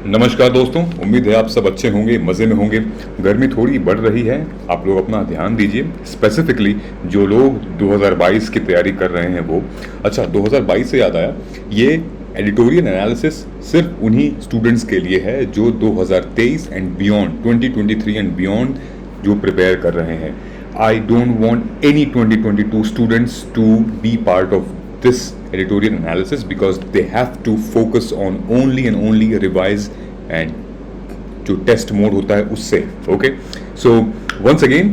नमस्कार दोस्तों, उम्मीद है आप सब अच्छे होंगे, मज़े में होंगे। गर्मी थोड़ी बढ़ रही है, आप लोग अपना ध्यान दीजिए। स्पेसिफिकली जो लोग 2022 की तैयारी कर रहे हैं वो। अच्छा, 2022 से याद आया, ये एडिटोरियल एनालिसिस सिर्फ उन्हीं स्टूडेंट्स के लिए है जो 2023 एंड बियॉन्ड, 2023 एंड बियॉन्ड जो प्रिपेयर कर रहे हैं। I don't want any 2022 students to be part of this editorial analysis because they have to focus on only and only revise and जो टेस्ट मोड होता है उससे। Okay, so once again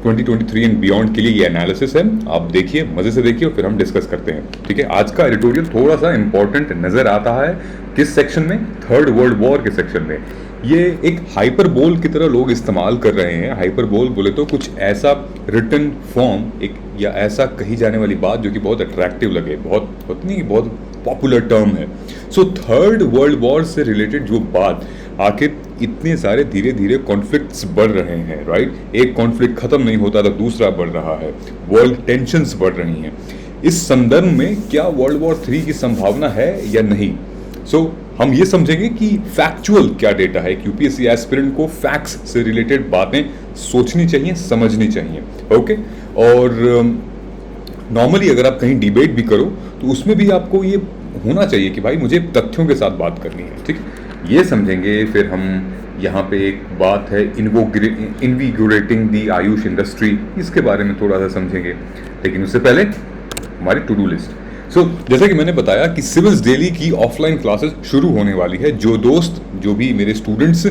2023 and beyond के लिए ये analysis है, आप देखिए, मजे से देखिए और फिर हम डिस्कस करते हैं। ठीक है, आज का एडिटोरियल थोड़ा सा इंपॉर्टेंट नजर आता है। किस सेक्शन में? थर्ड वर्ल्ड वॉर के सेक्शन में। ये एक हाइपरबोल की तरह लोग इस्तेमाल कर रहे हैं। हाइपरबोल बोले तो कुछ ऐसा रिटन फॉर्म, एक या ऐसा कही जाने वाली बात जो कि बहुत अट्रैक्टिव लगे, बहुत पॉपुलर टर्म है। सो थर्ड वर्ल्ड वॉर से रिलेटेड जो बात, आखिर इतने सारे धीरे धीरे कॉन्फ्लिक्ट्स बढ़ रहे हैं, राइट? एक कॉन्फ्लिक्ट खत्म नहीं होता तो दूसरा बढ़ रहा है, वर्ल्ड टेंशंस बढ़ रही हैं। इस संदर्भ में क्या वर्ल्ड वॉर 3 की संभावना है या नहीं? हम ये समझेंगे कि फैक्चुअल क्या डेटा है। यूपीएससी एस्पिरेंट को फैक्ट्स से रिलेटेड बातें सोचनी चाहिए, समझनी चाहिए। ओके, और नॉर्मली अगर आप कहीं डिबेट भी करो तो उसमें भी आपको ये होना चाहिए कि भाई मुझे तथ्यों के साथ बात करनी है। ठीक है, ये समझेंगे। फिर हम यहाँ पे एक बात है इनविगोरेटिंग दी आयुष इंडस्ट्री, इसके बारे में थोड़ा सा समझेंगे। लेकिन उससे पहले हमारी टू डू लिस्ट। जैसा कि मैंने बताया कि सिविल्स डेली की ऑफलाइन क्लासेस शुरू होने वाली है। जो भी मेरे स्टूडेंट्स,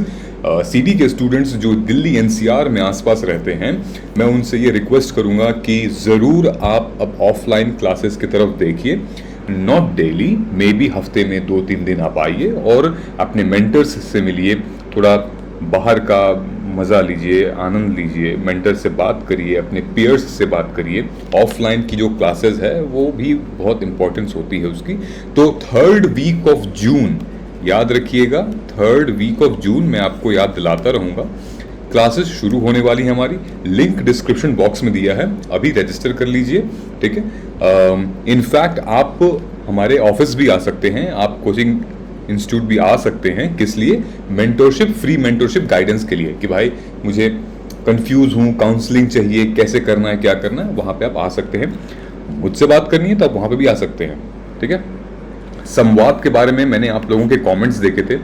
सीडी के स्टूडेंट्स जो दिल्ली एनसीआर में आसपास रहते हैं, मैं उनसे ये रिक्वेस्ट करूंगा कि ज़रूर आप अब ऑफलाइन क्लासेस की तरफ देखिए। नॉट डेली, मे बी हफ्ते में 2-3 दिन आप आइए और अपने मेंटर्स से मिलिए, थोड़ा बाहर का मज़ा लीजिए, आनंद लीजिए, मेंटर से बात करिए, अपने पीयर्स से बात करिए। ऑफलाइन की जो क्लासेस है वो भी बहुत इंपॉर्टेंस होती है उसकी। तो 3rd वीक ऑफ जून याद रखिएगा, 3rd वीक ऑफ जून मैं आपको याद दिलाता रहूँगा, क्लासेस शुरू होने वाली है हमारी। लिंक डिस्क्रिप्शन बॉक्स में दिया है, अभी रजिस्टर कर लीजिए। ठीक है, इनफैक्ट आप हमारे ऑफिस भी आ सकते हैं, आप कोचिंग इंस्टीट्यूट भी आ सकते हैं। किस लिए? मेंटरशिप, फ्री मेंटरशिप गाइडेंस के लिए, कि भाई मुझे कंफ्यूज हूँ, काउंसलिंग चाहिए, कैसे करना है, क्या करना है, वहाँ पे आप आ सकते हैं। मुझसे बात करनी है तो आप वहाँ पे भी आ सकते हैं। ठीक है, संवाद के बारे में मैंने आप लोगों के कमेंट्स देखे थे,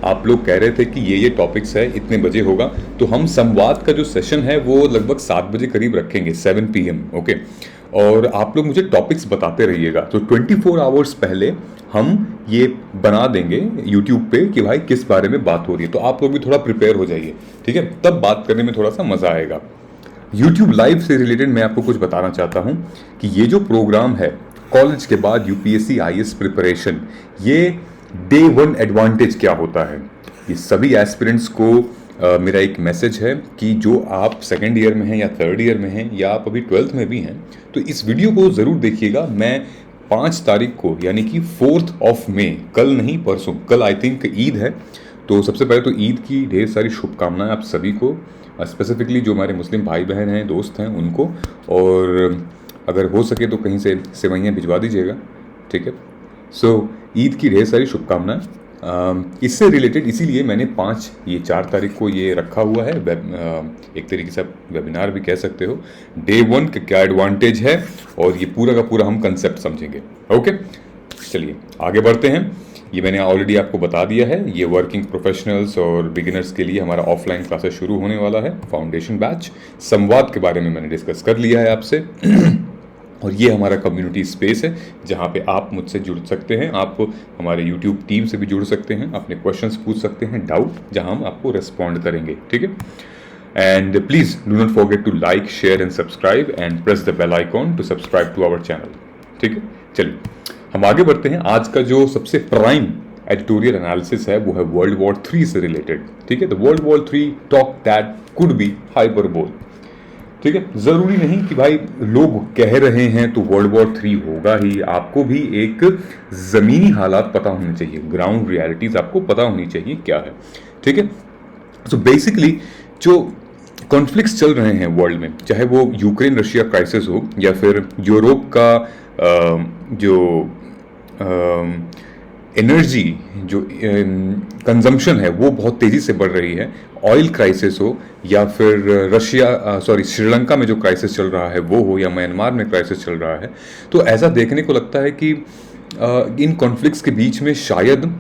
आप लोग कह रहे थे कि ये टॉपिक्स है, इतने बजे होगा। तो हम संवाद का जो सेशन है वो लगभग 7 बजे करीब रखेंगे, 7 PM। ओके, और आप लोग मुझे टॉपिक्स बताते रहिएगा। तो 24 आवर्स पहले हम ये बना देंगे यूट्यूब पे कि भाई किस बारे में बात हो रही है, तो आप लोग भी थोड़ा प्रिपेयर हो जाइए। ठीक है, तब बात करने में थोड़ा सा मज़ा आएगा। यूट्यूब लाइव से रिलेटेड मैं आपको कुछ बताना चाहता हूँ कि ये जो प्रोग्राम है कॉलेज के बाद यूपीएससी आईएएस प्रिपरेशन, ये डे 1 एडवांटेज क्या होता है, ये सभी एस्पिरेंट्स को मेरा एक मैसेज है कि जो आप सेकेंड ईयर में हैं या थर्ड ईयर में हैं या आप अभी 12th में भी हैं, तो इस वीडियो को ज़रूर देखिएगा। मैं 5 तारीख को, यानी कि 4th ऑफ मे, कल नहीं परसों, कल आई थिंक ईद है, तो सबसे पहले तो ईद की ढेर सारी शुभकामनाएं आप सभी को, स्पेसिफिकली जो हमारे मुस्लिम भाई बहन हैं, दोस्त हैं, उनको। और अगर हो सके तो कहीं से सेवइयाँ भिजवा दीजिएगा। ठीक है, ईद की ढेर सारी शुभकामनाएं। इससे रिलेटेड इसीलिए मैंने 4 तारीख को ये रखा हुआ है, एक तरीके से आप वेबिनार भी कह सकते हो। डे 1 का क्या एडवांटेज है और ये पूरा का पूरा हम कंसेप्ट समझेंगे। ओके, चलिए आगे बढ़ते हैं। ये मैंने ऑलरेडी आपको बता दिया है, ये वर्किंग प्रोफेशनल्स और बिगिनर्स के लिए हमारा ऑफलाइन क्लासेस शुरू होने वाला है, फाउंडेशन बैच। संवाद के बारे में मैंने डिस्कस कर लिया है आपसे और ये हमारा कम्युनिटी स्पेस है जहाँ पे आप मुझसे जुड़ सकते हैं, आप हमारे यूट्यूब टीम से भी जुड़ सकते हैं, अपने क्वेश्चंस पूछ सकते हैं, डाउट, जहाँ हम आपको रिस्पॉन्ड करेंगे। ठीक है, and please do not forget to like, share and subscribe and press the bell icon to subscribe to our channel. ठीक है, चलिए हम आगे बढ़ते हैं। आज का जो सबसे प्राइम एडिटोरियल एनालिसिस है वो है वर्ल्ड वॉर 3 से रिलेटेड। ठीक है, the world war 3 talk that could be hyperbole. ठीक है, ज़रूरी नहीं कि भाई लोग कह रहे हैं तो वर्ल्ड वॉर 3 होगा ही, आपको भी एक ज़मीनी हालात पता होने चाहिए, ग्राउंड रियलिटीज़ आपको पता होनी चाहिए क्या है। ठीक है, सो बेसिकली जो कॉन्फ्लिक्ट्स चल रहे हैं वर्ल्ड में, चाहे वो यूक्रेन रशिया क्राइसिस हो या फिर यूरोप का जो एनर्जी जो कंजम्पशन है वो बहुत तेज़ी से बढ़ रही है, ऑयल क्राइसिस हो या फिर श्रीलंका में जो क्राइसिस चल रहा है वो हो, या म्यांमार में क्राइसिस चल रहा है, तो ऐसा देखने को लगता है कि इन कॉन्फ्लिक्ट्स के बीच में शायद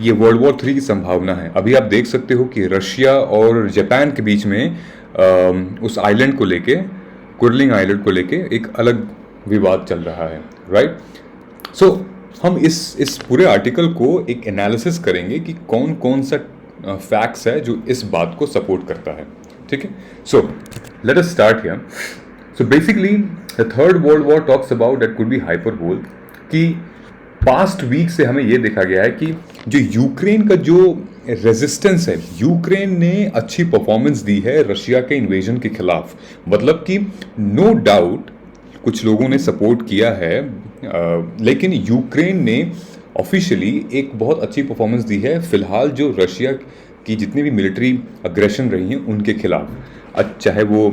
ये वर्ल्ड वॉर 3 की संभावना है। अभी आप देख सकते हो कि रशिया और जापान के बीच में उस आइलैंड को लेके, कुर्लिंग आइलैंड को लेके एक अलग विवाद चल रहा है, राइट। सो हम इस पूरे आर्टिकल को एक एनालिसिस करेंगे कि कौन कौन सा फैक्ट्स है जो इस बात को सपोर्ट करता है, ठीक है। So let us start here. So basically the third world war talks about that could be hyperbole, कि पास्ट वीक से हमें यह देखा गया है कि जो यूक्रेन का जो रेजिस्टेंस है, यूक्रेन ने अच्छी परफॉर्मेंस दी है रशिया के इन्वेजन के खिलाफ। मतलब कि नो डाउट कुछ लोगों ने सपोर्ट किया है, लेकिन यूक्रेन ने ऑफिशियली एक बहुत अच्छी परफॉर्मेंस दी है फिलहाल जो रशिया की जितनी भी मिलिट्री अग्रेशन रही हैं उनके खिलाफ। चाहे वो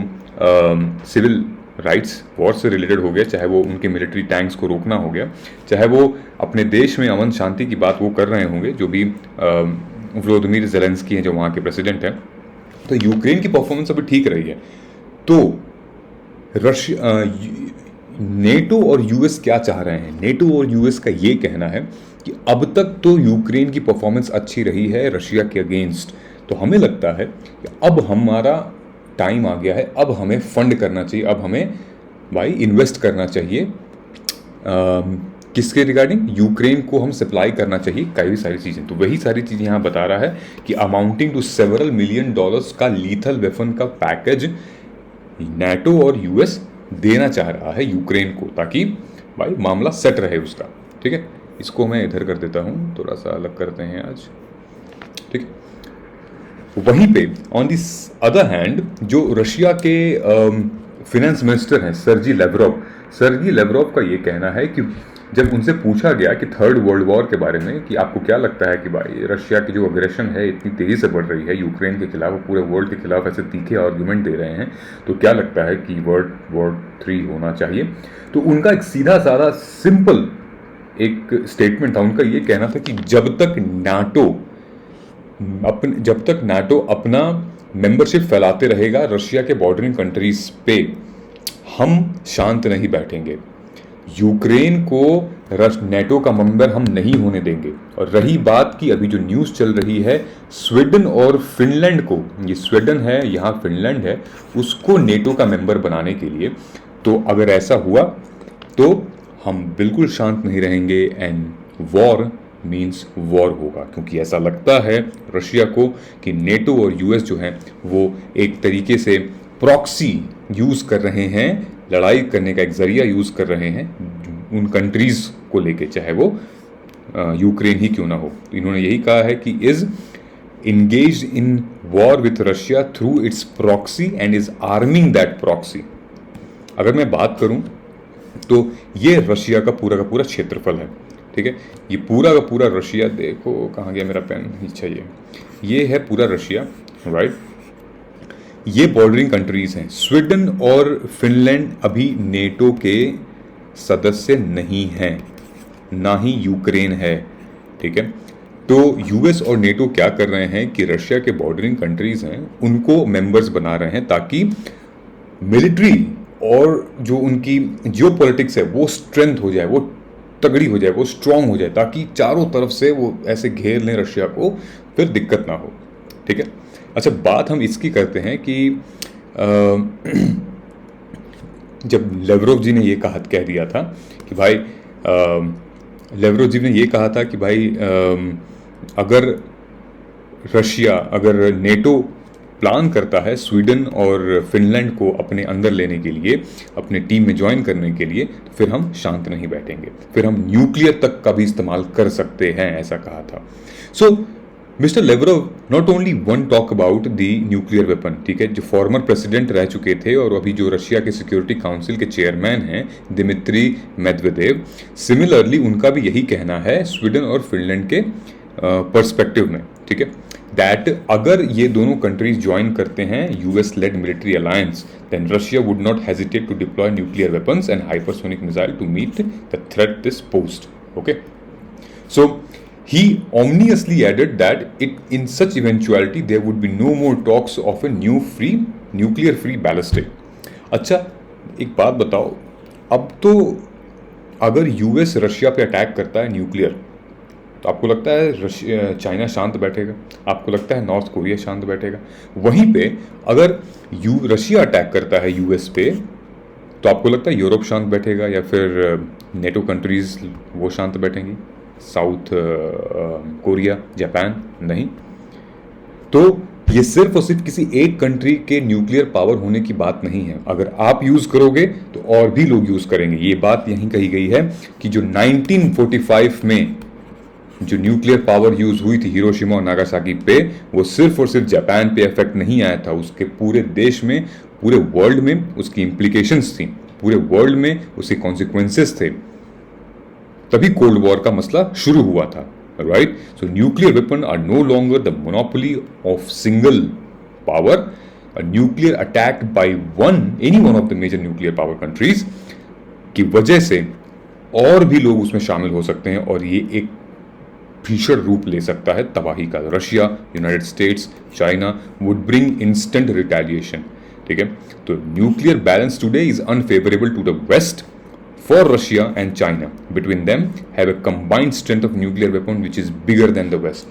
सिविल राइट्स वॉर से रिलेटेड हो गया, चाहे वो उनके मिलिट्री टैंक्स को रोकना हो गया, चाहे वो अपने देश में अमन शांति की बात वो कर रहे होंगे जो भी व्लादिमीर ज़ेलेंस्की हैं जो वहाँ के प्रेसिडेंट हैं। तो यूक्रेन की परफॉर्मेंस अभी ठीक रही है। तो रशिया, नेटो और यूएस क्या चाह रहे हैं? नेटो और यूएस का ये कहना है कि अब तक तो यूक्रेन की परफॉर्मेंस अच्छी रही है रशिया के अगेंस्ट, तो हमें लगता है कि अब हमारा टाइम आ गया है, अब हमें फंड करना चाहिए, अब हमें भाई इन्वेस्ट करना चाहिए। किसके रिगार्डिंग? यूक्रेन को हम सप्लाई करना चाहिए कई सारी चीज़ें। तो वही सारी चीज़ें यहाँ बता रहा है कि amounting to several million dollars का लीथल वेपन का पैकेज नेटो और यूएस देना चाह रहा है यूक्रेन को, ताकि भाई मामला सेट रहे उसका, ठीक है। इसको मैं इधर कर देता हूँ, थोड़ा सा अलग करते हैं आज, ठीक है। वहीं पे ऑन दिस अदर हैंड जो रशिया के फिनेंस मिनिस्टर हैं सर्जी लेवरोव का ये कहना है कि जब उनसे पूछा गया कि थर्ड वर्ल्ड वॉर के बारे में कि आपको क्या लगता है कि भाई रशिया की जो अग्रेशन है इतनी तेज़ी से बढ़ रही है यूक्रेन के खिलाफ, वो पूरे वर्ल्ड के खिलाफ ऐसे तीखे आर्गूमेंट दे रहे हैं, तो क्या लगता है कि वर्ल्ड वॉर 3 होना चाहिए? तो उनका एक सीधा साधा सिंपल एक स्टेटमेंट था। उनका ये कहना था कि जब तक नाटो अपना मेंबरशिप फैलाते रहेगा रशिया के बॉर्डरिंग कंट्रीज पे, हम शांत नहीं बैठेंगे। यूक्रेन को नेटो का मेंबर हम नहीं होने देंगे। और रही बात की अभी जो न्यूज़ चल रही है स्वीडन और फिनलैंड को, ये स्वीडन है यहाँ फिनलैंड है, उसको नेटो का मेंबर बनाने के लिए, तो अगर ऐसा हुआ तो हम बिल्कुल शांत नहीं रहेंगे एंड वॉर मीन्स वॉर होगा। क्योंकि ऐसा लगता है रशिया को कि नेटो और यूएस जो हैं वो एक तरीके से प्रॉक्सी यूज़ कर रहे हैं, लड़ाई करने का एक जरिया यूज़ कर रहे हैं उन कंट्रीज़ को लेके, चाहे वो यूक्रेन ही क्यों ना हो। तो इन्होंने यही कहा है कि is engaged in war with Russia through its proxy and is arming that proxy। अगर मैं बात करूं तो ये रशिया का पूरा क्षेत्रफल है, ठीक है। ये पूरा का पूरा रशिया, देखो कहाँ गया मेरा पेन, अच्छा ये है पूरा रशिया, राइट। ये बॉर्डरिंग कंट्रीज़ हैं। स्वीडन और फिनलैंड अभी नेटो के सदस्य नहीं हैं, ना ही यूक्रेन है, ठीक है। तो यूएस और नेटो क्या कर रहे हैं कि रशिया के बॉर्डरिंग कंट्रीज़ हैं उनको मेंबर्स बना रहे हैं, ताकि मिलिट्री और जो उनकी जियोपॉलिटिक्स है वो स्ट्रेंथ हो जाए, वो तगड़ी हो जाए, वो स्ट्रांग हो जाए, ताकि चारों तरफ से वो ऐसे घेर लें रशिया को, फिर दिक्कत ना हो, ठीक है। अच्छा, बात हम इसकी करते हैं कि जब लेवरोव जी ने ये कह दिया था कि भाई लेवरोव जी ने ये कहा था कि भाई अगर नेटो प्लान करता है स्वीडन और फिनलैंड को अपने अंदर लेने के लिए, अपने टीम में ज्वाइन करने के लिए, तो फिर हम शांत नहीं बैठेंगे, फिर हम न्यूक्लियर तक का भी इस्तेमाल कर सकते हैं, ऐसा कहा था। So mister Lavrov not only one talk about the nuclear weapon, ठीक है, जो फॉर्मर प्रेसिडेंट रह चुके थे और अभी जो रशिया के सिक्योरिटी काउंसिल के चेयरमैन हैं दिमित्री मेदवेदेव, सिमिलरली उनका भी यही कहना है स्वीडन और फिनलैंड के पर्सपेक्टिव में, ठीक है, दैट अगर ये दोनों कंट्रीज ज्वाइन करते हैं US led military alliance, then Russia would not hesitate to deploy nuclear weapons and hypersonic missile to meet the threat this post. Okay, so He ominously added that in such eventuality there would be no more talks of a nuclear free ballistic. अच्छा, एक बात बताओ, अब तो अगर US Russia पे attack करता है न्यूक्लियर, तो आपको लगता है चाइना शांत बैठेगा? आपको लगता है नॉर्थ कोरिया शांत बैठेगा? वहीं पे अगर रशिया अटैक करता है यूएस पे, तो आपको लगता है यूरोप शांत बैठेगा या फिर नेटो कंट्रीज वो शांत बैठेंगी? South Korea, Japan? नहीं। तो ये सिर्फ और सिर्फ किसी एक कंट्री के न्यूक्लियर पावर होने की बात नहीं है। अगर आप यूज करोगे तो और भी लोग यूज करेंगे। ये बात यहीं कही गई है कि जो 1945 में जो न्यूक्लियर पावर यूज हुई थी हिरोशिमा और नागासाकी पे, वो सिर्फ और सिर्फ जापान पे इफेक्ट नहीं आया था, उसके पूरे देश में, पूरे वर्ल्ड में उसकी इंप्लीकेशंस थी, पूरे वर्ल्ड में उसके कॉन्सिक्वेंसेस थे। तभी कोल्ड वॉर का मसला शुरू हुआ था, right? So nuclear weapon are no longer the monopoly of single power. A nuclear attack by any one of the major nuclear power countries की वजह से और भी लोग उसमें शामिल हो सकते हैं और ये एक भीषण रूप ले सकता है तबाही का। Russia, United States, China would bring instant retaliation. ठीक है, तो nuclear balance today is unfavourable to the west for Russia and China. Between them have a combined strength of nuclear weapon which is bigger than the West.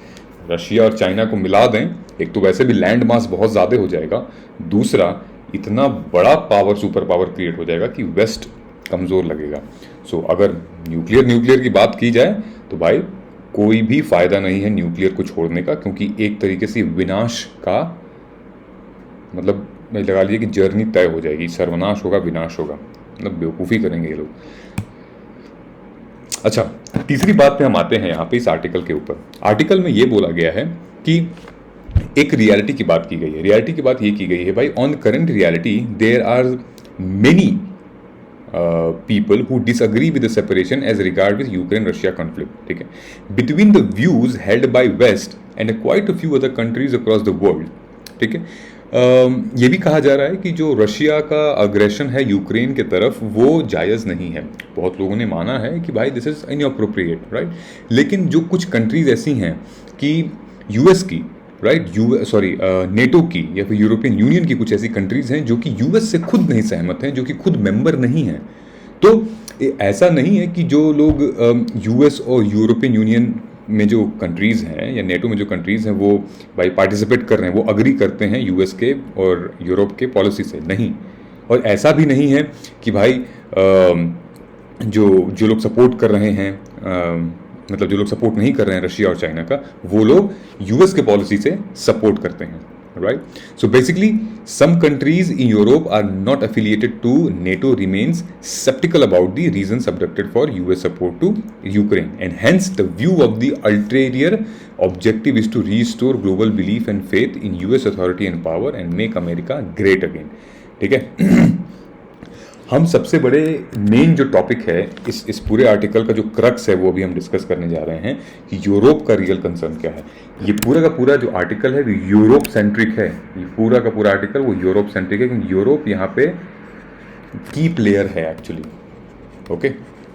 Russia और China को मिला दें, एक तो वैसे भी लैंड मास बहुत ज़्यादा हो जाएगा, दूसरा इतना बड़ा पावर, सुपर पावर क्रिएट हो जाएगा कि वेस्ट कमज़ोर लगेगा। सो अगर न्यूक्लियर की बात की जाए तो भाई कोई भी फ़ायदा नहीं है न्यूक्लियर को छोड़ने का, क्योंकि एक तरीके से विनाश का मतलब लगा लीजिए कि जर्नी तय हो जाएगी, सर्वनाश होगा, विनाश होगा, मतलब बेवकूफ़ी करेंगे ये लोग। अच्छा, तीसरी बात पे हम आते हैं यहाँ पे इस आर्टिकल के ऊपर। आर्टिकल में ये बोला गया है कि एक रियलिटी की बात की गई है। रियलिटी की बात ये की गई है भाई, on current reality there are many people who disagree with the separation as regard with Ukraine-Russia conflict. ठीक है, between the views held by West and quite a few other countries across the world. ठीक है, ये भी कहा जा रहा है कि जो रशिया का अग्रेशन है यूक्रेन के तरफ वो जायज़ नहीं है। बहुत लोगों ने माना है कि भाई दिस इज़ इनअप्रोप्रिएट, राइट? लेकिन जो कुछ कंट्रीज ऐसी हैं कि यूएस की, राइट, नेटो की या फिर यूरोपियन यूनियन की कुछ ऐसी कंट्रीज हैं जो कि यूएस से खुद नहीं सहमत हैं, जो कि खुद मेंबर नहीं हैं। तो ऐसा नहीं है कि जो लोग यूएस और यूरोपियन यूनियन में जो कंट्रीज़ हैं या नेटो में जो कंट्रीज़ हैं वो भाई पार्टिसिपेट कर रहे हैं, वो अग्री करते हैं यूएस के और यूरोप के पॉलिसी से, नहीं। और ऐसा भी नहीं है कि भाई जो लोग सपोर्ट कर रहे हैं, मतलब जो लोग सपोर्ट नहीं कर रहे हैं रशिया और चाइना का, वो लोग यूएस के पॉलिसी से सपोर्ट करते हैं, right? So basically, some countries in Europe are not affiliated to NATO remains skeptical about the reasons abducted for US support to Ukraine, and hence the view of the ulterior objective is to restore global belief and faith in US authority and power and make America great again. ठीक है, हम सबसे बड़े main जो topic है इस पूरे article का जो क्रक्स है वो भी हम डिस्कस करने जा रहे हैं कि यूरोप का रियल कंसर्न क्या है। ये पूरा का पूरा जो आर्टिकल है वो यूरोप सेंट्रिक है। ये पूरा का पूरा आर्टिकल वो यूरोप सेंट्रिक है, क्योंकि यूरोप यहाँ पे की प्लेयर है एक्चुअली। ओके,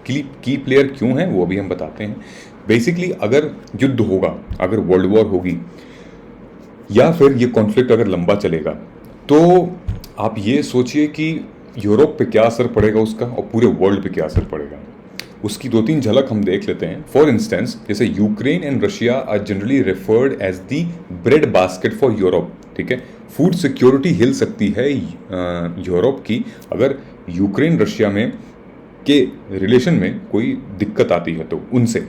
की प्लेयर क्यों है वो भी हम बताते हैं। बेसिकली अगर युद्ध होगा, अगर वर्ल्ड वॉर होगी या फिर ये कॉन्फ्लिक्ट अगर लंबा चलेगा, तो आप ये सोचिए कि यूरोप पे क्या असर पड़ेगा उसका और पूरे वर्ल्ड पे क्या असर पड़ेगा। उसकी दो तीन झलक हम देख लेते हैं। फॉर इंस्टेंस, जैसे Ukraine and Russia are generally referred as the bread basket for Europe. ठीक है, फूड सिक्योरिटी हिल सकती है यूरोप की अगर यूक्रेन रशिया में के रिलेशन में कोई दिक्कत आती है। तो उनसे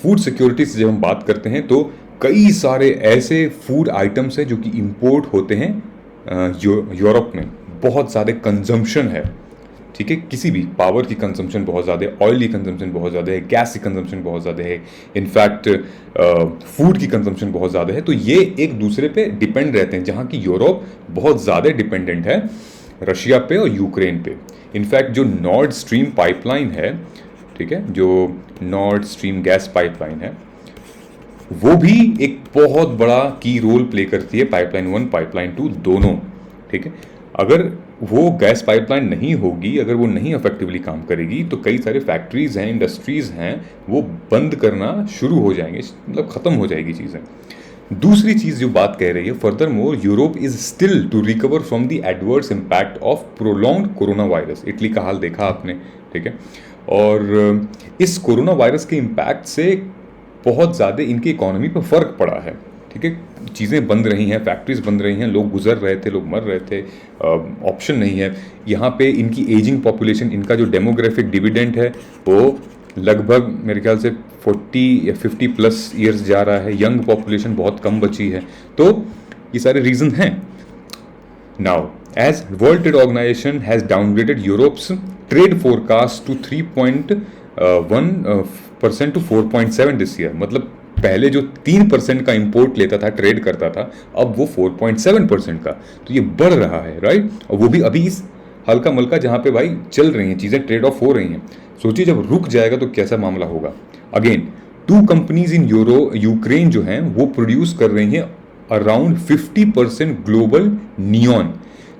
फूड सिक्योरिटी से जब हम बात करते हैं तो कई सारे ऐसे फूड आइटम्स हैं जो कि इंपोर्ट होते हैं यूरोप में। बहुत ज़्यादा कंजम्पशन है, ठीक है, किसी भी पावर की कंजम्पशन बहुत ज़्यादा है, ऑयल की कंजम्पशन बहुत ज़्यादा है, गैस की कंजम्पशन बहुत ज़्यादा है, इनफैक्ट फूड की कंजम्पशन बहुत ज़्यादा है। तो ये एक दूसरे पे डिपेंड रहते हैं, जहाँ की यूरोप बहुत ज़्यादा डिपेंडेंट है रशिया पे और यूक्रेन पे। इनफैक्ट जो नॉर्ड स्ट्रीम पाइपलाइन है, ठीक है, जो नॉर्ड स्ट्रीम गैस पाइपलाइन है, वो भी एक बहुत बड़ा की रोल प्ले करती है, पाइपलाइन 1 पाइपलाइन 2 दोनों। ठीक है, अगर वो गैस पाइपलाइन नहीं होगी, अगर वो नहीं इफेक्टिवली काम करेगी तो कई सारे फैक्ट्रीज हैं, इंडस्ट्रीज हैं, वो बंद करना शुरू हो जाएंगे, मतलब ख़त्म हो जाएगी चीज़ें। दूसरी चीज़ जो बात कह रही है, furthermore Europe is still to recover from the adverse impact of prolonged corona virus. Italy का हाल देखा आपने, ठीक है। और इस कोरोना वायरस के इम्पैक्ट से बहुत ज़्यादा इनकी इकोनॉमी पर फ़र्क पड़ा है, ठीक है। चीज़ें बंद रही हैं, फैक्ट्रीज बंद रही हैं, लोग गुजर रहे थे, लोग मर रहे थे, ऑप्शन नहीं है। यहाँ पे इनकी एजिंग पॉपुलेशन, इनका जो डेमोग्राफिक डिविडेंड है वो लगभग मेरे ख्याल से 40 या 50 प्लस ईयर्स जा रहा है, यंग पॉपुलेशन बहुत कम बची है। तो ये सारे रीज़न हैं। Now as World Trade Organization has downgraded Europe's trade forecast to 3.1% to 4.7 this year. मतलब पहले जो 3% का इंपोर्ट लेता था, ट्रेड करता था, अब वो 4.7% का, तो ये बढ़ रहा है, राइट। और वो भी अभी इस हल्का मल्का जहाँ पे भाई चल रही हैं चीज़ें, ट्रेड ऑफ हो रही हैं। सोचिए जब रुक जाएगा तो कैसा मामला होगा। अगेन 2 कंपनीज इन यूक्रेन जो हैं वो प्रोड्यूस कर रही हैं अराउंड 50% ग्लोबल नियॉन।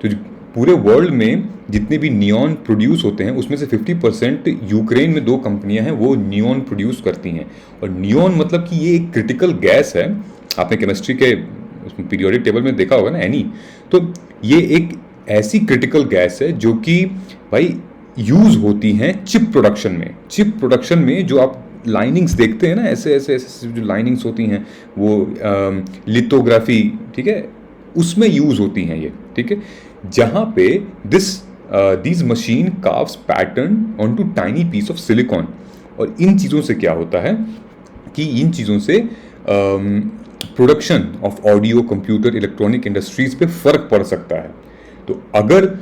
तो पूरे वर्ल्ड में जितने भी नियॉन प्रोड्यूस होते हैं उसमें से 50% यूक्रेन में 2 कंपनियां हैं वो नियॉन प्रोड्यूस करती हैं। और नियॉन मतलब कि ये एक क्रिटिकल गैस है, आपने केमिस्ट्री के पीरियोडिक टेबल में देखा होगा ना, एनी। तो ये एक ऐसी क्रिटिकल गैस है जो कि भाई यूज होती हैं चिप प्रोडक्शन में। चिप प्रोडक्शन में जो आप लाइनिंग्स देखते हैं ना, ऐसे ऐसे ऐसे जो लाइनिंग्स होती हैं वो लिथोग्राफी, ठीक है, उसमें यूज होती हैं ये, ठीक है। जहाँ पे these machine carves pattern on to tiny piece of silicon. और इन चीज़ों से क्या होता है कि इन चीज़ों से production of audio, computer, electronic industries पे फर्क पड़ सकता है। तो अगर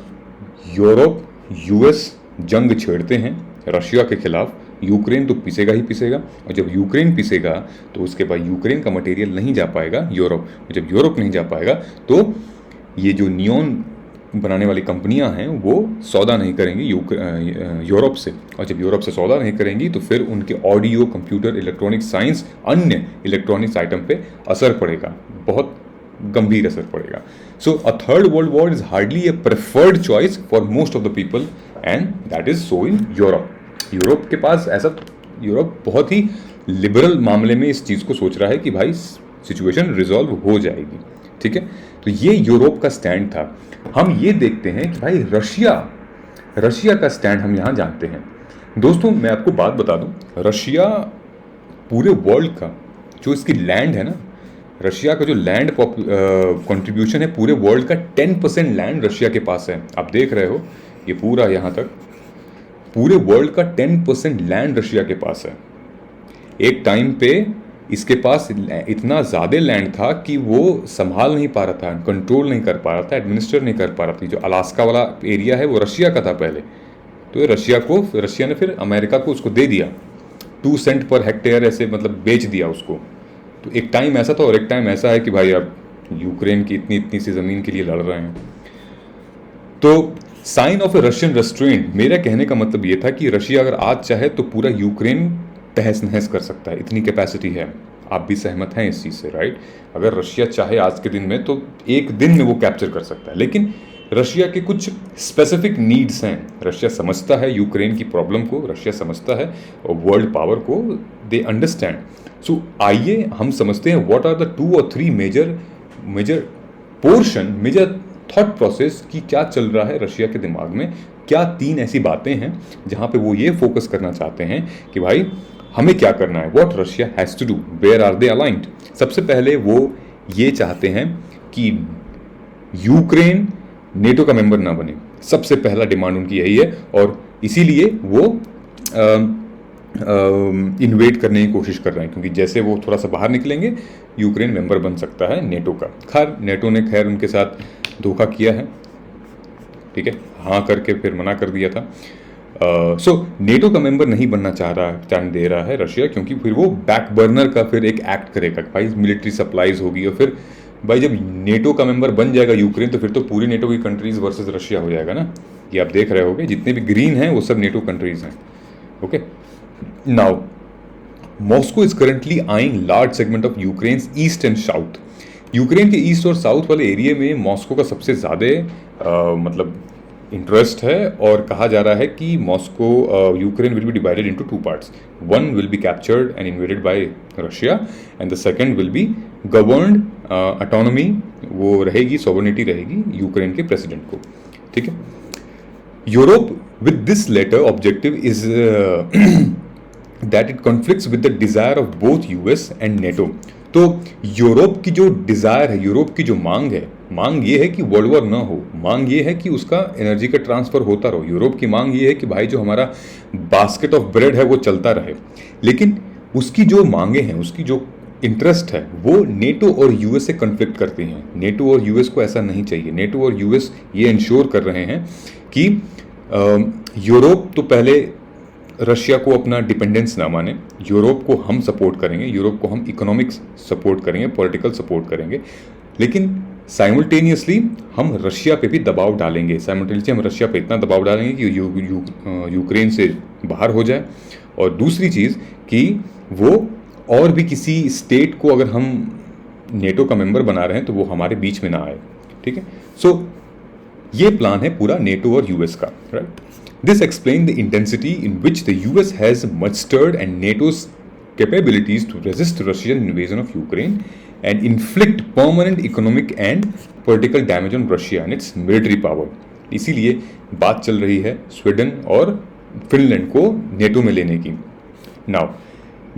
यूरोप यूएस जंग छेड़ते हैं रशिया के खिलाफ, यूक्रेन तो पिसेगा ही पिसेगा। और जब यूक्रेन पिसेगा तो उसके बाद यूक्रेन का मटेरियल नहीं जा पाएगा यूरोप। जब यूरोप नहीं जा पाएगा तो ये जो नियॉन बनाने वाली कंपनियां हैं वो सौदा नहीं करेंगी यूरोप से। और जब यूरोप से सौदा नहीं करेंगी तो फिर उनके ऑडियो, कंप्यूटर, इलेक्ट्रॉनिक साइंस, अन्य इलेक्ट्रॉनिक्स आइटम पे असर पड़ेगा, बहुत गंभीर असर पड़ेगा। So a third world war is hardly a preferred choice for most of the people and that is so in Europe. Europe के पास ऐसा, यूरोप बहुत ही लिबरल मामले में इस चीज़ को सोच रहा है कि भाई सिचुएशन रिजॉल्व हो जाएगी, ठीक है। तो ये यूरोप का स्टैंड था। हम ये देखते हैं कि भाई रशिया का स्टैंड हम यहाँ जानते हैं। दोस्तों मैं आपको बात बता दूं, रशिया पूरे वर्ल्ड का जो इसकी लैंड है ना, रशिया का जो लैंड कंट्रीब्यूशन है पूरे वर्ल्ड का 10% लैंड रशिया के पास है। आप देख रहे हो ये पूरा यहाँ तक पूरे वर्ल्ड का 10% लैंड रशिया के पास है। एक टाइम पे इसके पास इतना ज़्यादा लैंड था कि वो संभाल नहीं पा रहा था, कंट्रोल नहीं कर पा रहा था, एडमिनिस्टर नहीं कर पा रहा था। जो अलास्का वाला एरिया है वो रशिया का था पहले, तो रशिया ने फिर अमेरिका को उसको दे दिया, 2 सेंट पर हेक्टेयर ऐसे, मतलब बेच दिया उसको। तो एक टाइम ऐसा था और एक टाइम ऐसा है कि भाई अब यूक्रेन की इतनी सी ज़मीन के लिए लड़ रहे हैं। तो sign of a Russian restraint, मेरा कहने का मतलब ये था कि रशिया अगर आज चाहे तो पूरा यूक्रेन तहस नहस कर सकता है, इतनी कैपेसिटी है। आप भी सहमत हैं इस चीज़ से, राइट। अगर रशिया चाहे आज के दिन में तो एक दिन में वो कैप्चर कर सकता है। लेकिन रशिया के कुछ स्पेसिफिक नीड्स हैं। रशिया समझता है यूक्रेन की प्रॉब्लम को, रशिया समझता है वर्ल्ड पावर को, दे अंडरस्टैंड। सो आइए हम समझते हैं व्हाट आर द 2 और 3 मेजर थॉट प्रोसेस की क्या चल रहा है रशिया के दिमाग में। क्या 3 ऐसी बातें हैं जहाँ पे वो ये फोकस करना चाहते हैं कि भाई हमें क्या करना है, what Russia has to do, where are they aligned. सबसे पहले वो ये चाहते हैं कि यूक्रेन नेटो का मेंबर ना बने। सबसे पहला डिमांड उनकी यही है और इसीलिए वो इन्वेट करने की कोशिश कर रहे हैं, क्योंकि जैसे वो थोड़ा सा बाहर निकलेंगे यूक्रेन मेंबर बन सकता है नेटो का। खैर नेटो ने उनके साथ धोखा किया है, ठीक है, हाँ करके फिर मना कर दिया था। सो नेटो का मेंबर नहीं बनना चाह दे रहा है रशिया, क्योंकि फिर वो बैक बर्नर का फिर एक एक्ट करेगा, भाई मिलिट्री सप्लाईज होगी और फिर भाई जब नेटो का मेंबर बन जाएगा यूक्रेन तो फिर तो पूरी नेटो की कंट्रीज वर्सेस रशिया हो जाएगा ना। ये आप देख रहे होगे जितने भी ग्रीन हैं वो सब नेटो कंट्रीज हैं। Okay, now Moscow is currently eyeing large segment of Ukraine east and south. Ukraine के ईस्ट और साउथ वाले एरिया में मॉस्को का सबसे ज़्यादा मतलब इंटरेस्ट है और कहा जा रहा है कि Moscow Ukraine will be divided into two parts. One will be captured and invaded bye Russia and the second will be governed. Autonomy वो रहेगी, सॉवरेनिटी रहेगी यूक्रेन के प्रेसिडेंट को. ठीक है. Europe with this latter objective is that it conflicts with the desire of both US and NATO. तो Europe की जो डिजायर है, यूरोप की जो मांग है, मांग ये है कि वर्ल्ड वॉर ना हो, मांग ये है कि उसका एनर्जी का ट्रांसफर होता रहो. यूरोप की मांग ये है कि भाई जो हमारा बास्केट ऑफ ब्रेड है वो चलता रहे. लेकिन उसकी जो मांगे हैं, उसकी जो इंटरेस्ट है, वो नेटो और यूएस से कन्फ्लिक्ट करती हैं. नेटो और यूएस को ऐसा नहीं चाहिए. नेटो और यूएस ये इंश्योर कर रहे हैं कि यूरोप तो पहले रशिया को अपना डिपेंडेंस ना माने. यूरोप को हम सपोर्ट करेंगे, यूरोप को हम इकोनॉमिक्स सपोर्ट करेंगे, पॉलिटिकल सपोर्ट करेंगे, लेकिन साइमल्टेनियसली हम रशिया पे भी दबाव डालेंगे. साइमल्टेनियसली हम रशिया पे इतना दबाव डालेंगे कि यूक्रेन से बाहर हो जाए. और दूसरी चीज़ कि वो और भी किसी स्टेट को अगर हम नेटो का मेंबर बना रहे हैं तो वो हमारे बीच में ना आए. ठीक है. सो ये प्लान है पूरा नेटो और यूएस का. Right. This explains the intensity in which the US has mustered and NATO's capabilities to resist Russian invasion of Ukraine and inflict permanent economic and political damage on Russia and its military power. इसीलिए बात चल रही है Sweden और Finland को NATO में लेने की. Now,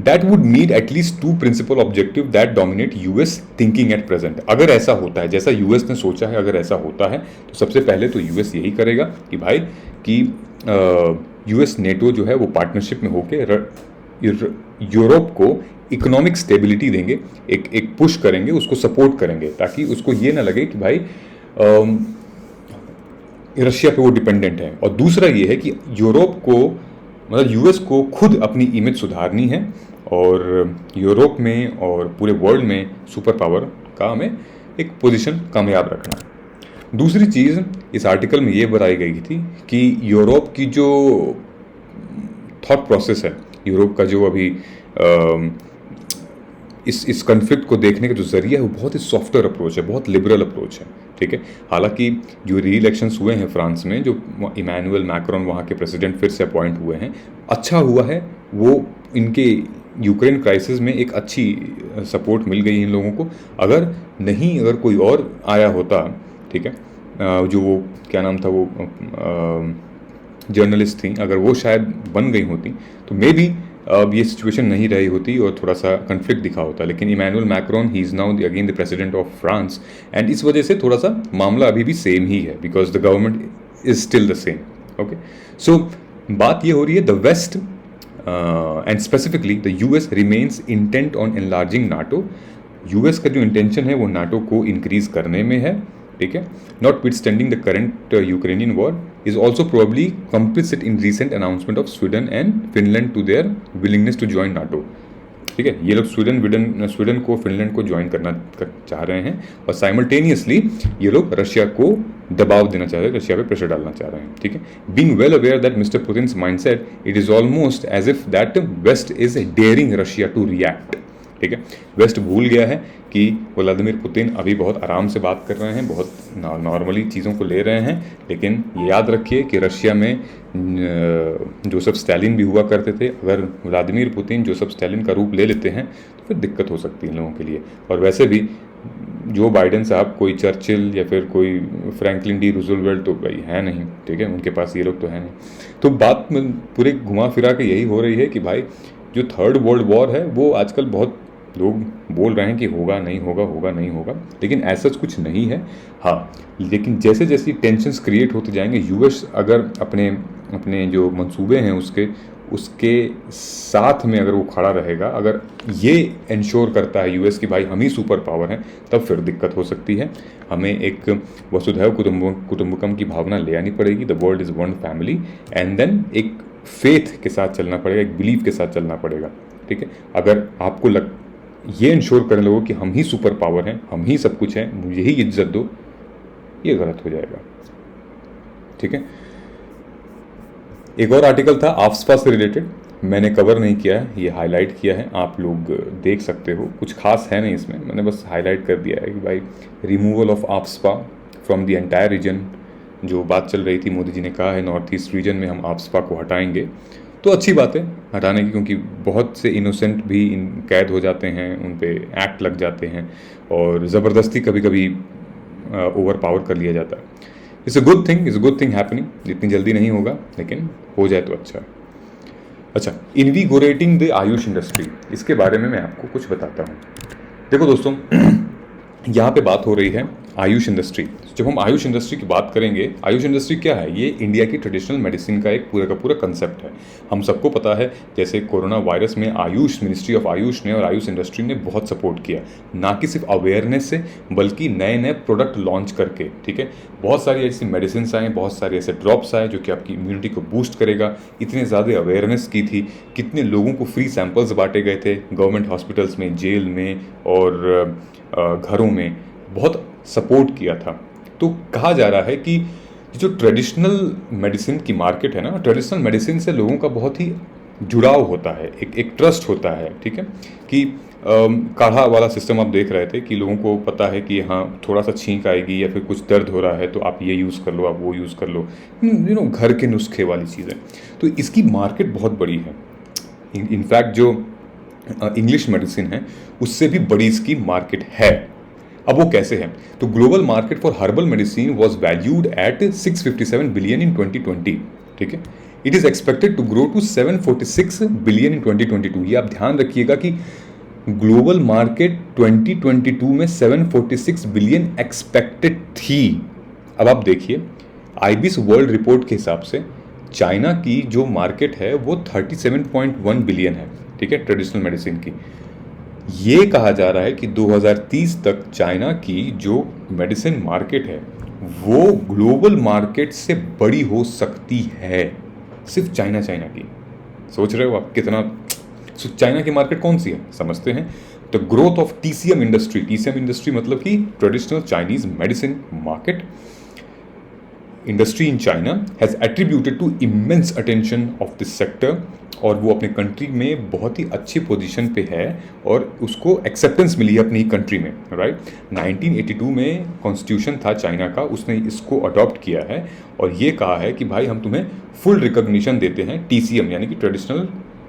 that would meet at least two principal objectives that dominate US thinking at present. अगर ऐसा होता है जैसा US ने सोचा है, अगर ऐसा होता है तो सबसे पहले तो US यही करेगा कि भाई कि यूएस नेटो जो है वो पार्टनरशिप में होकर यूरोप को इकोनॉमिक स्टेबिलिटी देंगे, एक पुश करेंगे, उसको सपोर्ट करेंगे ताकि उसको ये ना लगे कि भाई रशिया पे वो डिपेंडेंट है. और दूसरा ये है कि यूरोप को, मतलब यूएस को खुद अपनी इमेज सुधारनी है और यूरोप में और पूरे वर्ल्ड में सुपर पावर का हमें एक पोजीशन कामयाब रखना है. दूसरी चीज़ इस आर्टिकल में ये बताई गई थी कि यूरोप की जो थॉट प्रोसेस है, यूरोप का जो अभी इस कन्फ्लिक्ट को देखने का जो जरिया है वो बहुत ही सॉफ्टवेयर अप्रोच है, बहुत लिबरल अप्रोच है. ठीक है. हालांकि जो री इलेक्शंस हुए हैं फ्रांस में, जो इमैनुअल मैक्रोन वहाँ के प्रेसिडेंट फिर से अपॉइंट हुए हैं, अच्छा हुआ है. वो इनके यूक्रेन क्राइसिस में एक अच्छी सपोर्ट मिल गई इन लोगों को. अगर कोई और आया होता, ठीक है, जो वो क्या नाम था वो जर्नलिस्ट थी, अगर वो शायद बन गई होती तो मे बी अब ये सिचुएशन नहीं रही होती और थोड़ा सा कन्फ्लिक्ट दिखा होता. लेकिन Emmanuel Macron he is now again the president of France and इस वजह से थोड़ा सा मामला अभी भी सेम ही है because the government is still the same. Okay. So बात ये हो रही है the West and specifically the US remains intent on enlarging NATO. US का जो इंटेंशन है वो नाटो को इंक्रीज करने में है. ठीक है. Not with standing the current Ukrainian war is also probably complicit in recent announcement of Sweden and Finland to their willingness to join NATO. ठीक है. ये लोग स्वीडन को, फिनलैंड को ज्वाइन करना चाह रहे हैं और साइमल्टेनियसली ये लोग रशिया को दबाव देना चाह रहे हैं, रशिया पे प्रेशर डालना चाह रहे हैं. ठीक है. Being well aware that mister Putin's mindset, it is almost as if that West is daring Russia to react. ठीक है. वेस्ट भूल गया है कि व्लादिमीर पुतिन अभी बहुत आराम से बात कर रहे हैं, बहुत नॉर्मली चीज़ों को ले रहे हैं. लेकिन याद रखिए कि रशिया में जोसेफ स्टालिन भी हुआ करते थे. अगर व्लादिमीर पुतिन जोसेफ स्टालिन का रूप ले लेते हैं तो फिर दिक्कत हो सकती है इन लोगों के लिए. और वैसे भी जो बाइडेन साहब कोई चर्चिल या फिर कोई फ्रैंकलिन डी रूजवेल्ट तो भाई है नहीं. ठीक है. उनके पास ये लोग तो है नहीं. तो बात में पूरे घुमा फिरा के यही हो रही है कि भाई जो थर्ड वर्ल्ड वॉर है वो आजकल बहुत लोग बोल रहे हैं कि होगा नहीं होगा, होगा नहीं होगा, लेकिन ऐसा कुछ नहीं है. हाँ, लेकिन जैसे जैसे टेंशन्स क्रिएट होते जाएंगे, यूएस अगर अपने जो मंसूबे हैं उसके साथ में अगर वो खड़ा रहेगा, अगर ये इंश्योर करता है यूएस कि भाई हम ही सुपर पावर हैं, तब फिर दिक्कत हो सकती है. हमें एक वसुधैव कुटुंबकम की भावना ले आनी पड़ेगी. The world is one family and then एक फेथ के साथ चलना पड़ेगा, एक बिलीव के साथ चलना पड़ेगा. ठीक है. अगर आपको ये इंश्योर करने लगो कि हम ही सुपर पावर हैं, हम ही सब कुछ हैं, मुझे ही इज्जत दो, ये गलत हो जाएगा. ठीक है. एक और आर्टिकल था आफ्स्पा से रिलेटेड, मैंने कवर नहीं किया है, ये हाईलाइट किया है, आप लोग देख सकते हो. कुछ खास है नहीं इसमें, मैंने बस हाईलाइट कर दिया है कि भाई removal of AFSPA from the entire reason जो बात चल रही थी, मोदी जी ने कहा है नॉर्थ ईस्ट रीजन में हम आफ्सपा को हटाएंगे, तो अच्छी बात है हटाने की, क्योंकि बहुत से इनोसेंट भी कैद हो जाते हैं, उन पे एक्ट लग जाते हैं और ज़बरदस्ती कभी कभी ओवर पावर कर लिया जाता है। It's a good thing happening, जितनी जल्दी नहीं होगा लेकिन हो जाए तो अच्छा है। अच्छा, इन्विगोरेटिंग द आयुष इंडस्ट्री, इसके बारे में मैं आपको कुछ बताता हूँ। देखो दोस्तों, यहाँ पे बात हो रही है आयुष इंडस्ट्री। जब हम आयुष इंडस्ट्री की बात करेंगे, आयुष इंडस्ट्री क्या है? ये इंडिया की ट्रेडिशनल मेडिसिन का एक पूरा का पूरा कंसेप्ट है। हम सबको पता है, जैसे कोरोना वायरस में आयुष, मिनिस्ट्री ऑफ आयुष ने और आयुष इंडस्ट्री ने बहुत सपोर्ट किया, ना कि सिर्फ अवेयरनेस से बल्कि नए नए प्रोडक्ट लॉन्च करके। ठीक है, बहुत सारी ऐसी मेडिसिन आए, बहुत सारे ऐसे ड्रॉप्स आए जो कि आपकी इम्यूनिटी को बूस्ट करेगा। इतने ज़्यादा अवेयरनेस की थी, कितने लोगों को फ्री सैंपल्स बांटे गए थे गवर्नमेंट हॉस्पिटल्स में, जेल में और घरों में, बहुत सपोर्ट किया था। तो कहा जा रहा है कि जो ट्रेडिशनल मेडिसिन की मार्केट है ना, ट्रेडिशनल मेडिसिन से लोगों का बहुत ही जुड़ाव होता है, एक ट्रस्ट होता है। ठीक है, कि काढ़ा वाला सिस्टम आप देख रहे थे कि लोगों को पता है कि हाँ थोड़ा सा छींक आएगी या फिर कुछ दर्द हो रहा है तो आप ये यूज़ कर लो, आप वो यूज़ कर लो, घर के नुस्खे वाली चीज़ें। तो इसकी मार्केट बहुत बड़ी है। इनफैक्ट जो इंग्लिश मेडिसिन है उससे भी बड़ी इसकी मार्केट है। अब वो कैसे है? तो global market for herbal medicine was valued at 657 billion in 2020। ठीक है, it is expected to grow to 746 billion in 2022। ये आप ध्यान रखिएगा कि ग्लोबल मार्केट 2022 में 746 बिलियन एक्सपेक्टेड थी। अब आप देखिए, आईबीएस वर्ल्ड रिपोर्ट के हिसाब से चाइना की जो मार्केट है वो 37.1 बिलियन है। ठीक है, ट्रेडिशनल मेडिसिन की। ये कहा जा रहा है कि 2030 तक चाइना की जो मेडिसिन मार्केट है वो ग्लोबल मार्केट से बड़ी हो सकती है। सिर्फ चाइना की। सोच रहे हो आप कितना? चाइना की मार्केट कौन सी है समझते हैं। The growth of TCM industry मतलब कि traditional Chinese medicine market industry in China has attributed to immense attention of this sector, और वो अपने कंट्री में बहुत ही अच्छी पोजीशन पे है और उसको एक्सेप्टेंस मिली है अपनी कंट्री में। राइट, 1982 में कॉन्स्टिट्यूशन था चाइना का, उसने इसको अडॉप्ट किया है और ये कहा है कि भाई हम तुम्हें फुल रिकॉग्निशन देते हैं, टीसीएम यानी कि ट्रेडिशनल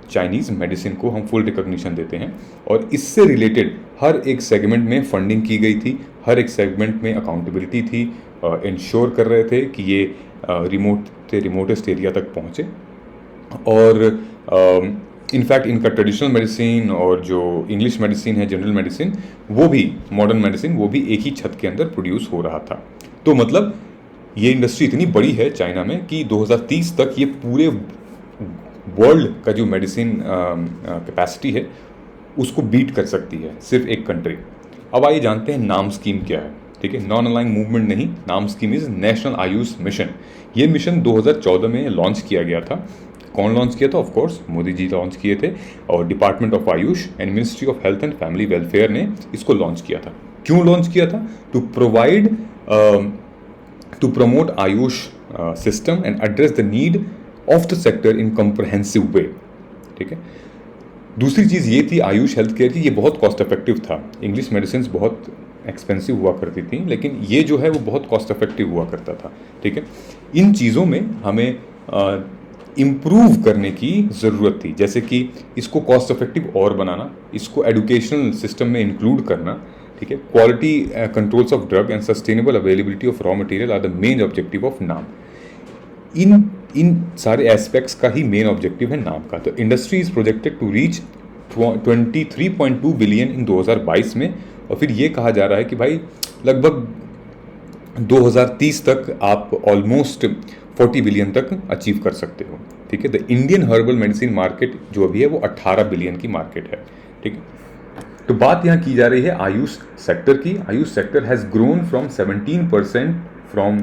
चाइनीज़ मेडिसिन को हम फुल रिकॉग्निशन देते हैं। और इससे रिलेटेड हर एक सेगमेंट में फंडिंग की गई थी, हर एक सेगमेंट में अकाउंटेबिलिटी थी, इंश्योर कर रहे थे कि ये रिमोटेस्ट एरिया तक पहुँचे। और इनफैक्ट इनका ट्रेडिशनल मेडिसिन और जो इंग्लिश मेडिसिन है, जनरल मेडिसिन, वो भी मॉडर्न मेडिसिन, वो भी एक ही छत के अंदर प्रोड्यूस हो रहा था। तो मतलब ये इंडस्ट्री इतनी बड़ी है चाइना में कि 2030 तक ये पूरे वर्ल्ड का जो मेडिसिन कैपेसिटी है उसको बीट कर सकती है, सिर्फ एक कंट्री। अब आइए जानते हैं नाम स्कीम क्या है। ठीक है, नॉन अलाइंग मूवमेंट नहीं, नाम scheme is national Ayush mission. ये मिशन 2014 में लॉन्च किया गया था। कौन लॉन्च किया था? Of course Modi ji launch किए थे, और department of Ayush and ministry of health and family welfare ने इसको लॉन्च किया था। क्यों लॉन्च किया था? To promote Ayush system and address the need of the sector in comprehensive way. ठीक है, दूसरी चीज़ ये थी आयुष हेल्थ केयर की, ये बहुत कॉस्ट इफेक्टिव था। इंग्लिश मेडिसिन बहुत एक्सपेंसिव हुआ करती थी, लेकिन ये जो है वो बहुत कॉस्ट इफेक्टिव हुआ करता था। ठीक है, इन चीज़ों में हमें इम्प्रूव करने की ज़रूरत थी, जैसे कि इसको कॉस्ट इफेक्टिव और बनाना, इसको एजुकेशनल सिस्टम में इंक्लूड करना। ठीक है, quality controls of drug and sustainable availability of raw material are the main objective of NAM. इन सारे एस्पेक्ट्स का ही मेन ऑब्जेक्टिव है नाम का। तो industry is projected to reach 23.2 billion in 2022 में, और फिर ये कहा जा रहा है कि भाई लगभग 2030 तक आप ऑलमोस्ट 40 बिलियन तक अचीव कर सकते हो। ठीक है, the Indian herbal medicine market जो अभी है वो 18 बिलियन की मार्केट है। ठीक है, तो बात यहाँ की जा रही है आयुष सेक्टर की। Ayush sector has grown from 17% from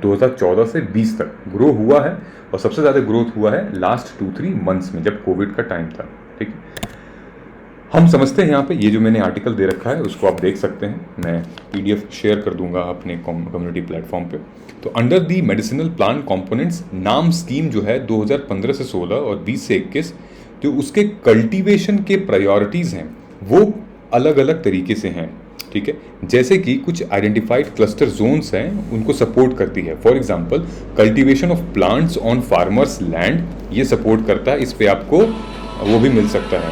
2014 से 20 तक ग्रो हुआ है, और सबसे ज़्यादा ग्रोथ हुआ है लास्ट 2-3 मंथ्स में, जब कोविड का टाइम था। ठीक है, हम समझते हैं यहाँ पे, ये जो मैंने आर्टिकल दे रखा है उसको आप देख सकते हैं, मैं PDF शेयर कर दूंगा अपने कम्युनिटी प्लेटफॉर्म पे। तो under the medicinal plant components नाम स्कीम जो है 2015 से 16 और 20 से 21, जो उसके कल्टीवेशन के प्रायोरिटीज़ हैं वो अलग अलग तरीके से हैं। ठीक है, जैसे कि कुछ आइडेंटिफाइड क्लस्टर जोन्स हैं उनको सपोर्ट करती है। For example cultivation of plants on farmers land, ये सपोर्ट करता है, इस पे आपको वो भी मिल सकता है,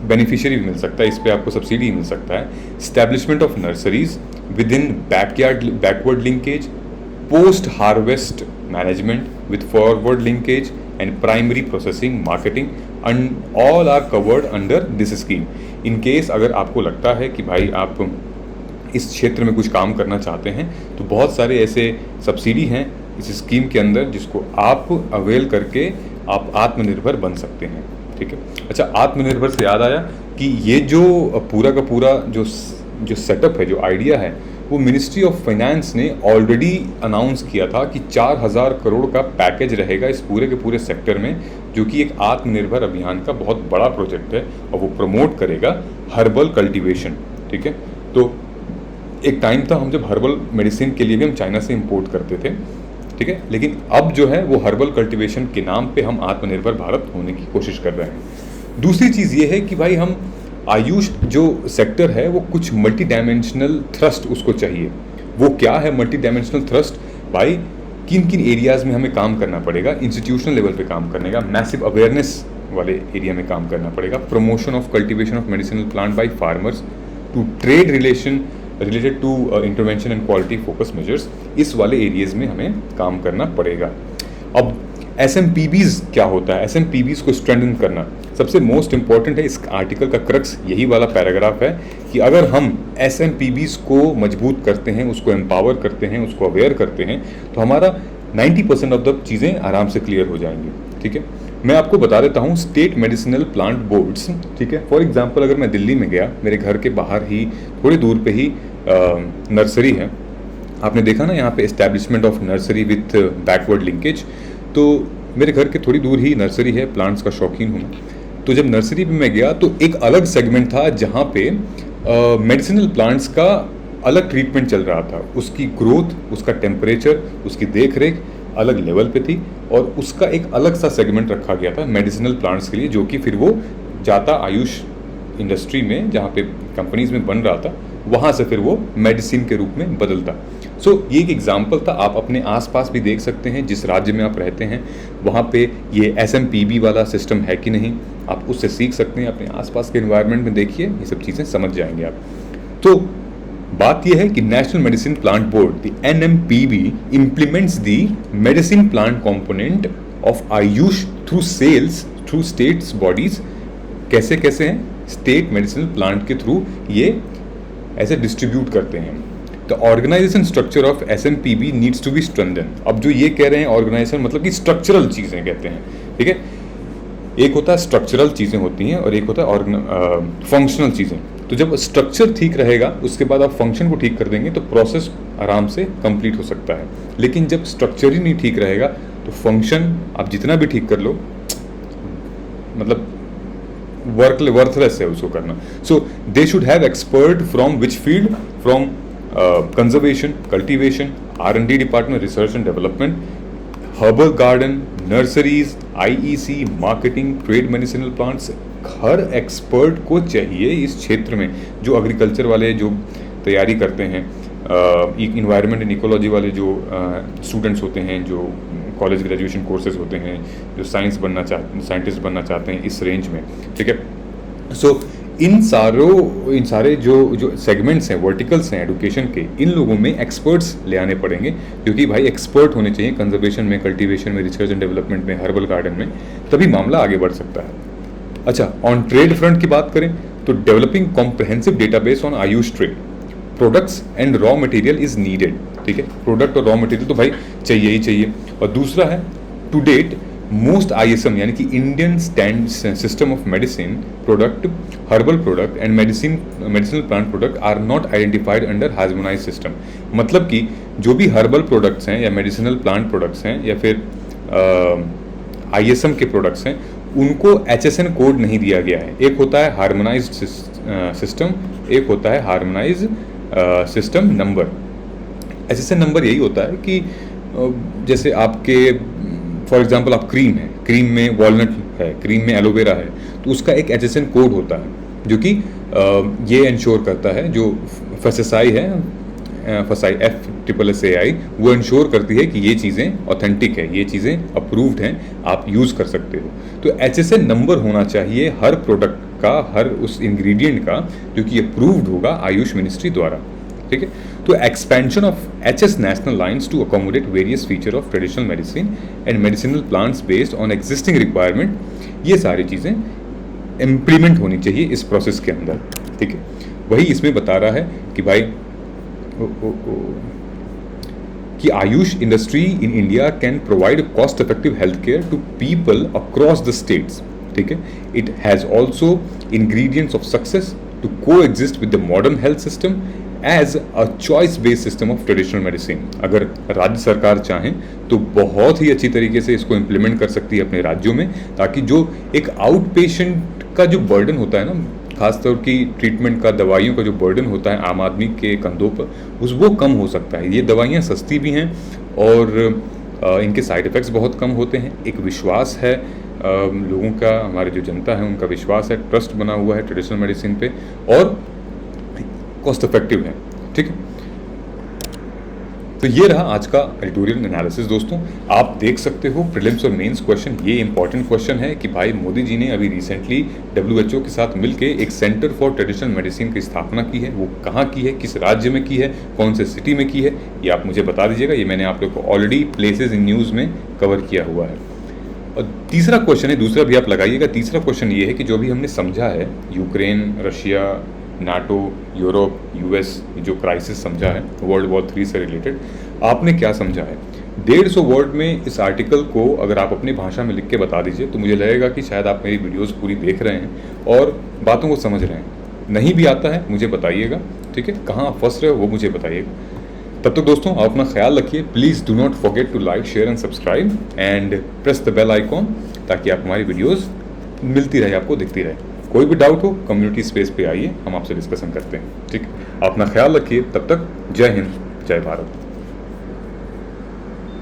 बेनिफिशियरी भी मिल सकता है, इस पे आपको सब्सिडी मिल सकता है। Establishment of nurseries with in backward linkage, post harvest management with forward linkage and primary processing marketing, and all are covered under this scheme. In case अगर आपको लगता है कि भाई आप इस क्षेत्र में कुछ काम करना चाहते हैं तो बहुत सारे ऐसे सब्सिडी हैं इस स्कीम के अंदर जिसको आप अवेल करके आप आत्मनिर्भर बन सकते हैं। ठीक है, अच्छा, आत्मनिर्भर से याद आया कि ये जो पूरा का पूरा जो सेटअप है, जो आइडिया है, वो मिनिस्ट्री ऑफ फाइनेंस ने ऑलरेडी अनाउंस किया था कि 4,000 करोड़ का पैकेज रहेगा इस पूरे के पूरे सेक्टर में, जो कि एक आत्मनिर्भर अभियान का बहुत बड़ा प्रोजेक्ट है और वो प्रमोट करेगा हर्बल कल्टीवेशन। ठीक है, तो एक टाइम था हम जब हर्बल मेडिसिन के लिए भी हम चाइना से इंपोर्ट करते थे। ठीक है, लेकिन अब जो है वो हर्बल कल्टीवेशन के नाम पे हम आत्मनिर्भर भारत होने की कोशिश कर रहे हैं। दूसरी चीज़ ये है कि भाई हम आयुष जो सेक्टर है वो कुछ मल्टी डायमेंशनल थ्रस्ट उसको चाहिए। वो क्या है मल्टी डायमेंशनल थ्रस्ट? भाई किन किन एरियाज़ में हमें काम करना पड़ेगा? इंस्टीट्यूशनल लेवल पे काम करने का, मैसिव अवेयरनेस वाले एरिया में काम करना पड़ेगा, promotion of cultivation of medicinal plant by farmers, to trade relation related to intervention and quality focus measures, इस वाले एरियाज़ में हमें काम करना पड़ेगा। अब SMPBs क्या होता है? SMPBs को स्ट्रेंथन करना सबसे मोस्ट इंपॉर्टेंट है। इस आर्टिकल का क्रक्स यही वाला पैराग्राफ है कि अगर हम SMPBs को मजबूत करते हैं, उसको एम्पावर करते हैं, उसको अवेयर करते हैं, तो हमारा 90% ऑफ द चीज़ें आराम से क्लियर हो जाएंगी। ठीक है, मैं आपको बता देता हूँ स्टेट मेडिसिनल प्लांट बोर्ड्स। ठीक है, फॉर एग्जांपल अगर मैं दिल्ली में गया, मेरे घर के बाहर ही थोड़ी दूर पे ही नर्सरी है, आपने देखा ना यहाँ पे establishment of nursery with backward linkage, तो मेरे घर के थोड़ी दूर ही नर्सरी है, प्लांट्स का शौकीन हूँ मैं। तो जब नर्सरी में मैं गया तो एक अलग सेगमेंट था जहाँ पे मेडिसिनल प्लांट्स का अलग ट्रीटमेंट चल रहा था। उसकी ग्रोथ, उसका टेम्परेचर, उसकी देख रेख अलग लेवल पे थी और उसका एक अलग सा सेगमेंट रखा गया था मेडिसिनल प्लांट्स के लिए, जो कि फिर वो जाता आयुष इंडस्ट्री में, जहाँ पे कंपनीज में बन रहा था, वहाँ से फिर वो मेडिसिन के रूप में बदलता। सो ये एक एग्जाम्पल था। आप अपने आसपास भी देख सकते हैं, जिस राज्य में आप रहते हैं वहाँ पे ये SMPB वाला सिस्टम है कि नहीं, आप उससे सीख सकते हैं। अपने आसपास के एनवायरनमेंट में देखिए, ये सब चीज़ें समझ जाएंगे आप। तो बात यह है कि national medicine plant board, the NMPB, implements the medicine plant component of AYUSH through cells through states bodies. कैसे कैसे हैं? स्टेट मेडिसिनल प्लांट के थ्रू ये ऐसे डिस्ट्रीब्यूट करते हैं। The organization structure of SMPB needs to be strengthen. अब जो ये कह रहे हैं ऑर्गेनाइजेशन, मतलब कि स्ट्रक्चरल चीज़ें कहते हैं। ठीक है, एक होता है स्ट्रक्चरल चीज़ें होती हैं और एक होता है फंक्शनल चीज़ें। तो जब स्ट्रक्चर ठीक रहेगा उसके बाद आप फंक्शन को ठीक कर देंगे तो प्रोसेस आराम से कंप्लीट हो सकता है। लेकिन जब स्ट्रक्चर ही नहीं ठीक रहेगा तो फंक्शन आप जितना भी ठीक कर लो, मतलब वर्थलेस है उसको करना। So they should have expert from which field? From conservation, cultivation, R&D department, research and development, herbal garden, nurseries, IEC, marketing, trade medicinal plants. हर एक्सपर्ट को चाहिए इस क्षेत्र में, जो एग्रीकल्चर वाले जो तैयारी करते हैं, इन्वायरमेंट एंड इकोलॉजी वाले जो स्टूडेंट्स होते हैं, जो कॉलेज ग्रेजुएशन कोर्सेज होते हैं, जो साइंटिस्ट बनना चाहते हैं इस रेंज में। ठीक है, सो इन सारे जो सेगमेंट्स हैं, वर्टिकल्स हैं एडुकेशन के, इन लोगों में एक्सपर्ट्स ले आने पड़ेंगे, क्योंकि भाई एक्सपर्ट होने चाहिए कंजर्वेशन में, कल्टीवेशन में, रिसर्च एंड डेवलपमेंट में, हर्बल गार्डन में, तभी मामला आगे बढ़ सकता है। अच्छा, ऑन ट्रेड फ्रंट की बात करें तो developing comprehensive database on Ayush trade, products and raw material is needed. ठीक है, प्रोडक्ट और रॉ मटेरियल तो भाई चाहिए ही चाहिए। और दूसरा है, टू डेट मोस्ट ISM यानी कि Indian stand system of medicine product, herbal product and medicinal plant product are not identified under harmonize system. मतलब कि जो भी हर्बल प्रोडक्ट्स हैं या मेडिसिनल प्लांट प्रोडक्ट्स हैं या फिर ISM के प्रोडक्ट्स हैं, उनको HSN कोड नहीं दिया गया है। एक होता है हार्मोनाइज्ड सिस्टम, एक होता है harmonised system number. HSN number यही होता है कि जैसे आपके फॉर एग्जांपल आप क्रीम है, क्रीम में वॉलनट है, क्रीम में एलोवेरा है, तो उसका एक HSN कोड होता है। जो कि ये इंश्योर करता है, जो FSSAI है, FSSAI, वो इंश्योर करती है कि ये चीज़ें ऑथेंटिक है, ये चीज़ें अप्रूव्ड हैं, आप यूज़ कर सकते हो। तो HSN नंबर होना चाहिए हर प्रोडक्ट का, हर उस इंग्रेडिएंट का जो कि अप्रूव्ड होगा आयुष मिनिस्ट्री द्वारा, ठीक है। तो expansion of HS national lines to accommodate various feature of traditional medicine and medicinal plants based on existing requirement, ये सारी चीज़ें इम्प्लीमेंट होनी चाहिए इस प्रोसेस के अंदर, ठीक है। वही इसमें बता रहा है कि भाई कि Ayush industry in India can provide cost effective health care to people across the states, ठीक है। It has also ingredients of success to coexist with the modern health system as a choice based system of traditional medicine. अगर राज्य सरकार चाहें तो बहुत ही अच्छी तरीके से इसको इम्प्लीमेंट कर सकती है अपने राज्यों में, ताकि जो एक आउट पेशेंट का जो बर्डन होता है ना, खासतौर की ट्रीटमेंट का, दवाइयों का जो बर्डन होता है आम आदमी के कंधों पर, वो कम हो सकता है। ये दवाइयाँ सस्ती भी हैं और इनके साइड इफ़ेक्ट्स बहुत कम होते हैं। एक विश्वास है लोगों का, हमारे जो जनता है उनका विश्वास है, ट्रस्ट बना हुआ है ट्रेडिशनल मेडिसिन पे, और कॉस्ट इफेक्टिव है, ठीक है। तो ये रहा आज का एडिटोरियल एनालिसिस दोस्तों। आप देख सकते हो प्रीलिम्स और मेंस क्वेश्चन, ये इंपॉर्टेंट क्वेश्चन है कि भाई मोदी जी ने अभी रिसेंटली WHO के साथ मिलके एक सेंटर फॉर ट्रेडिशनल मेडिसिन की स्थापना की है। वो कहाँ की है, किस राज्य में की है, कौन से सिटी में की है, ये आप मुझे बता दीजिएगा। ये मैंने आप लोग को ऑलरेडी प्लेसेस इन न्यूज़ में कवर किया हुआ है। और तीसरा क्वेश्चन है, दूसरा भी आप लगाइएगा। तीसरा क्वेश्चन ये है कि जो भी हमने समझा है, Ukraine, Russia, NATO, Europe, US, जो क्राइसिस समझा है वर्ल्ड वॉर 3 से रिलेटेड, आपने क्या समझा है? 150 वर्ड में इस आर्टिकल को अगर आप अपनी भाषा में लिख के बता दीजिए तो मुझे लगेगा कि शायद आप मेरी वीडियोस पूरी देख रहे हैं और बातों को समझ रहे हैं। नहीं भी आता है मुझे बताइएगा, ठीक है, कहाँ आप फंस रहे हो वो मुझे बताइएगा। तब तक दोस्तों आप अपना ख्याल रखिए। Please do not forget to like, share and subscribe and press the bell icon, ताकि आप हमारी वीडियोज़ मिलती रहे, आपको दिखती रहे। कोई भी डाउट हो कम्युनिटी स्पेस पे आइए, हम आपसे डिस्कशन करते हैं, ठीक है। आप अपना ख्याल रखिए। तब तक जय हिंद, जय भारत।